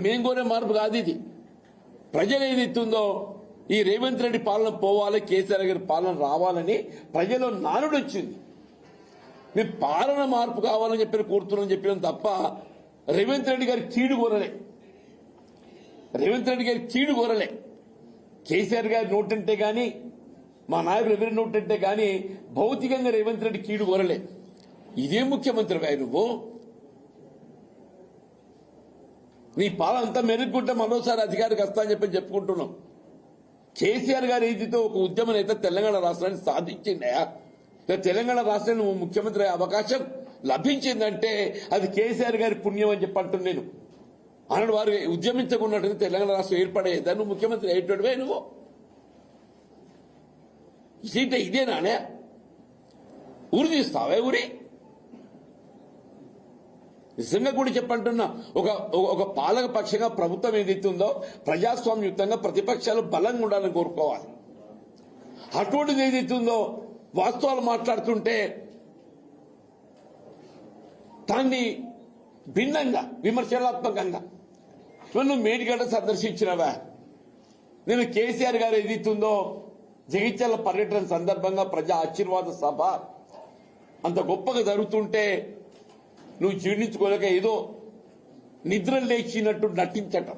మేము కోరే మార్పు కాదు ఇది. ప్రజలు ఏదైతుందో ఈ రేవంత్ రెడ్డి పాలన పోవాలి, కేసీఆర్ గారి పాలన రావాలని ప్రజల్లో నానుడు వచ్చింది. మేము పాలన మార్పు కావాలని చెప్పి కోరుతున్నాం చెప్పినాం తప్ప రేవంత్ రెడ్డి గారి కీడు కోరలే. రేవంత్ రెడ్డి గారి కీడు కోరలే. కేసీఆర్ గారి నోటంటే గాని, మా నాయకులు ఎవరి నోటంటే గాని భౌతికంగా రేవంత్ రెడ్డి కీడు కోరలే. ఇదే ముఖ్యమంత్రి నువ్వు. నీ పాలన అంతా మెరుగుకుంటే మరోసారి అధికారికి వస్తా అని చెప్పి చెప్పుకుంటున్నాం. కేసీఆర్ గారి ఏదితో ఒక ఉద్యమ నేత తెలంగాణ రాష్ట్రాన్ని సాధించిండయా, తెలంగాణ రాష్ట్రాన్ని నువ్వు ముఖ్యమంత్రి అయ్యే అవకాశం లభించిందంటే అది కేసీఆర్ గారి పుణ్యం అని చెప్పి అంటున్నాను నేను. అన్నాడు వారు ఉద్యమించకున్నట్టు తెలంగాణ రాష్ట్రం ఏర్పడేదా, నువ్వు ముఖ్యమంత్రి అయ్యేటోడివే నువ్వు. ఇదేనానే ఊరి తీస్తావే ఊరి. నిజంగా కూడా చెప్పంటున్నా, ఒక పాలక పక్షంగా ప్రభుత్వం ఏదైతుందో ప్రజాస్వామ్యయుతంగా ప్రతిపక్షాలు బలంగా ఉండాలని కోరుకోవాలి. అటువంటిది ఏదైతుందో వాస్తవాలు మాట్లాడుతుంటే దాన్ని భిన్నంగా విమర్శనాత్మకంగా నువ్వు మేడిగడ్డ సందర్శించినవా? నేను కేసీఆర్ గారు ఏదైతుందో జగిత్యాల పర్యటన సందర్భంగా ప్రజా ఆశీర్వాద సభ అంత గొప్పగా జరుగుతుంటే నువ్వు జీర్ణించుకోలేక ఏదో నిద్ర లేచినట్టు నటించటం.